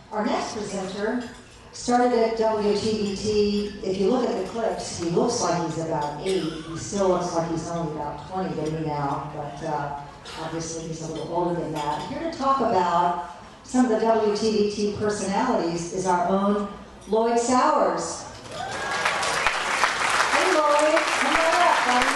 Our next presenter started at WTVT. If you look at the clips, he looks like he's about 8. He still looks like he's only about 20 maybe now, but obviously he's a little older than that. Here to talk about some of the WTVT personalities is our own Lloyd Sowers. Hey Lloyd, come right up, buddy.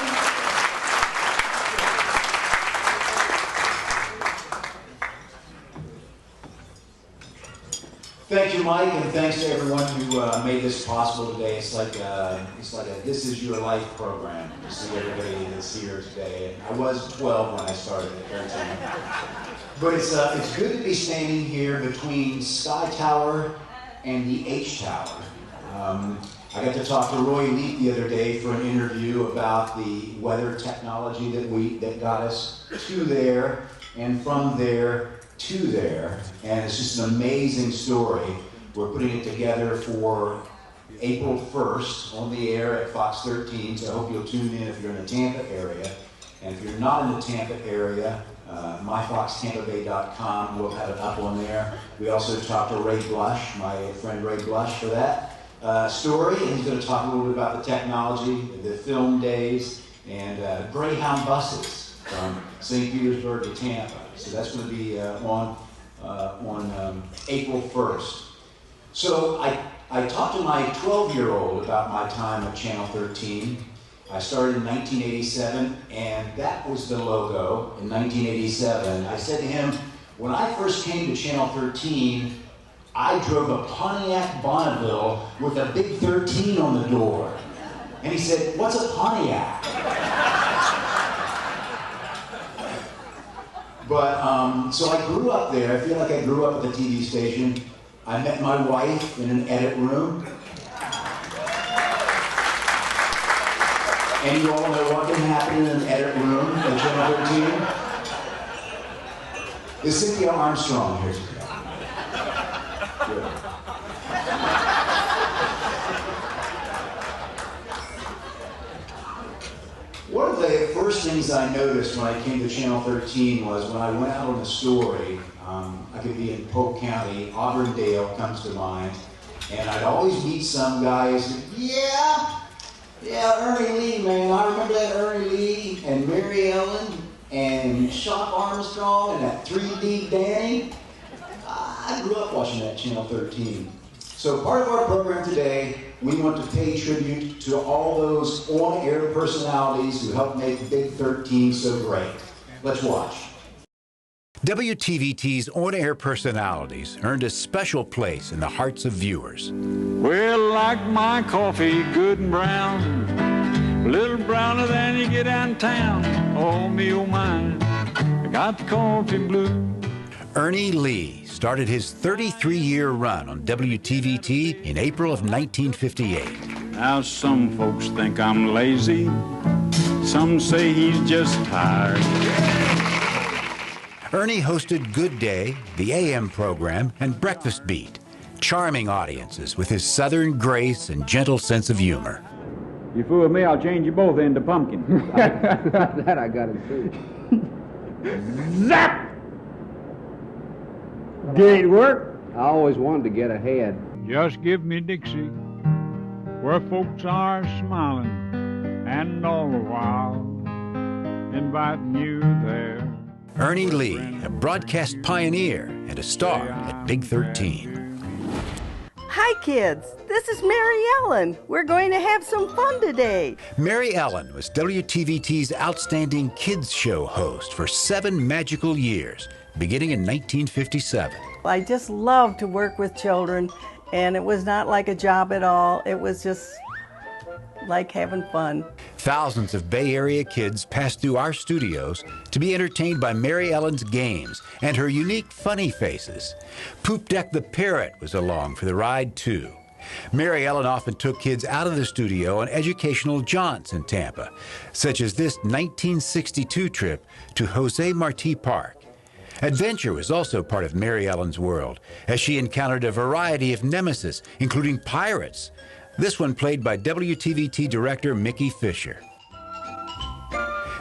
Thank you, Mike, and thanks to everyone who made this possible today. It's like a This Is Your Life program to see everybody that's here today. And I was 12 when I started at 13. But it's good to be standing here between Sky Tower and the H Tower. I got to talk to Roy Leaf the other day for an interview about the weather technology that got us to there, and from there to there, and it's just an amazing story. We're putting it together for April 1st on the air at Fox 13, so I hope you'll tune in if you're in the Tampa area. And if you're not in the Tampa area, myfoxtampabay.com will have it up on there. We also talked to Ray Blush, my friend Ray Blush, for that story, and he's going to talk a little bit about the technology, the film days, and Greyhound buses from St. Petersburg to Tampa. So that's going to be on April 1st. So I talked to my 12-year-old about my time at Channel 13. I started in 1987, and that was the logo in 1987. I said to him, when I first came to Channel 13, I drove a Pontiac Bonneville with a big 13 on the door. And he said, what's a Pontiac? But, so I grew up there. I feel like I grew up at the TV station. I met my wife in an edit room. And you all know what can happen in an edit room at Channel 13? Is Cynthia Armstrong here today? Good. One of the first things I noticed when I came to Channel 13 was when I went out on a story, I could be in Polk County, Auburndale comes to mind, and I'd always meet some guys, yeah, Ernie Lee, man, I remember that Ernie Lee, and Mary Ellen, and Shock Armstrong, and that 3D Danny. I grew up watching that Channel 13. So part of our program today, we want to pay tribute to all those on-air personalities who helped make Big 13 so great. Let's watch. WTVT's on-air personalities earned a special place in the hearts of viewers. Well, like my coffee, good and brown, a little browner than you get downtown. Oh, me, oh, mine, I got the coffee blue. Ernie Lee started his 33-year run on WTVT in April of 1958. Now, some folks think I'm lazy. Some say he's just tired. Ernie hosted Good Day, the AM program, and Breakfast Beat, charming audiences with his southern grace and gentle sense of humor. You fool with me, I'll change you both into pumpkin. That I got to see. Zap! Did it work? I always wanted to get ahead. Just give me Dixie, where folks are smiling, and all the while inviting you there. Ernie Lee, a broadcast pioneer and a star at Big 13. Hi, kids. This is Mary Ellen. We're going to have some fun today. Mary Ellen was WTVT's outstanding kids show host for 7 magical years, beginning in 1957. I just love to work with children, and it was not like a job at all. It was just like having fun. Thousands of Bay Area kids passed through our studios to be entertained by Mary Ellen's games and her unique funny faces. Poop Deck the Parrot was along for the ride, too. Mary Ellen often took kids out of the studio on educational jaunts in Tampa, such as this 1962 trip to Jose Marti Park. Adventure was also part of Mary Ellen's world, as she encountered a variety of nemesis, including pirates. This one played by WTVT director Mickey Fisher.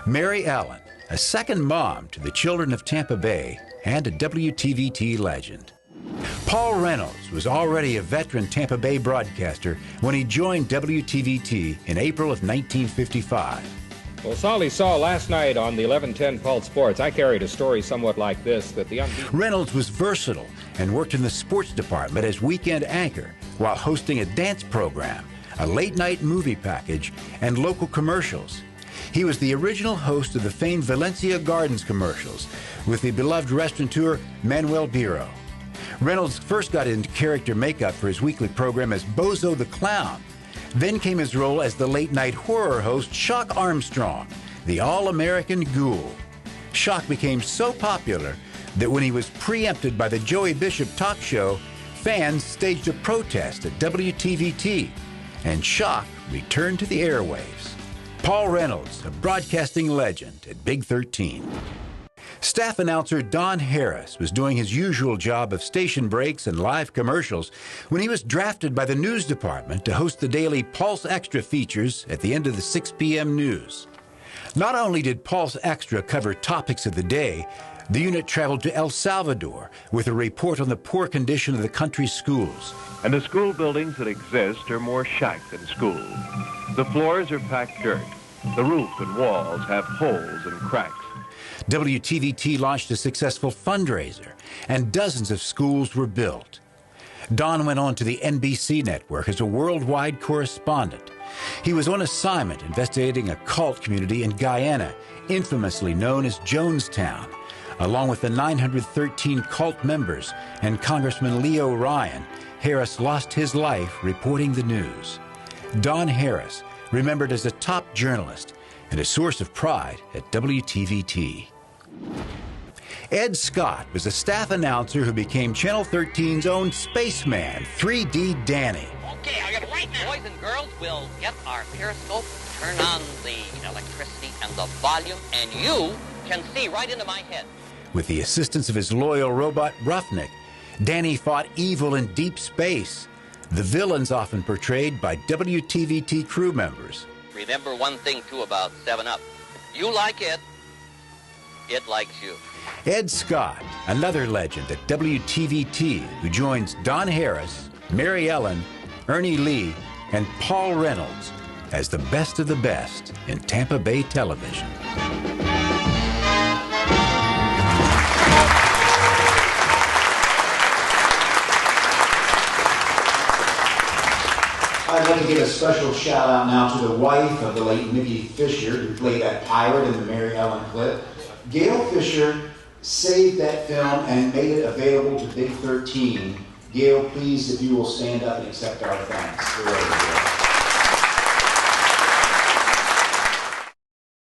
Mary Ellen, a second mom to the children of Tampa Bay and a WTVT legend. Paul Reynolds was already a veteran Tampa Bay broadcaster when he joined WTVT in April of 1955. Well, Solly saw last night on the 1110 Pulse Sports, I carried a story somewhat like this, that the unbeaten... Reynolds was versatile and worked in the sports department as weekend anchor while hosting a dance program, a late-night movie package, and local commercials. He was the original host of the famed Valencia Gardens commercials with the beloved restaurateur Manuel Biro. Reynolds first got into character makeup for his weekly program as Bozo the Clown. Then came his role as the late-night horror host Shock Armstrong, the all-American ghoul. Shock became so popular that when he was preempted by the Joey Bishop talk show, fans staged a protest at WTVT, and Shock returned to the airwaves. Paul Reynolds, a broadcasting legend at Big 13. Staff announcer Don Harris was doing his usual job of station breaks and live commercials when he was drafted by the news department to host the daily Pulse Extra features at the end of the 6 p.m. news. Not only did Pulse Extra cover topics of the day, the unit traveled to El Salvador with a report on the poor condition of the country's schools. And the school buildings that exist are more shack than schools. The floors are packed dirt. The roof and walls have holes and cracks. WTVT launched a successful fundraiser, and dozens of schools were built. Don went on to the NBC network as a worldwide correspondent. He was on assignment investigating a cult community in Guyana, infamously known as Jonestown. Along with the 913 cult members and Congressman Leo Ryan, Harris lost his life reporting the news. Don Harris, remembered as a top journalist and a source of pride at WTVT. Ed Scott was a staff announcer who became Channel 13's own spaceman, 3D Danny. Okay, I got it right now. Boys and girls, we'll get our periscope, turn on the electricity and the volume, and you can see right into my head. With the assistance of his loyal robot Roughneck, Danny fought evil in deep space, the villains often portrayed by WTVT crew members. Remember one thing, too, about 7-Up. You like it, it likes you. Ed Scott, another legend at WTVT, who joins Don Harris, Mary Ellen, Ernie Lee, and Paul Reynolds as the best of the best in Tampa Bay television. I'd like to give a special shout out now to the wife of the late Mickey Fisher, who played that pirate in the Mary Ellen clip. Gail Fisher saved that film and made it available to Big 13. Gail, please, if you will stand up and accept our thanks.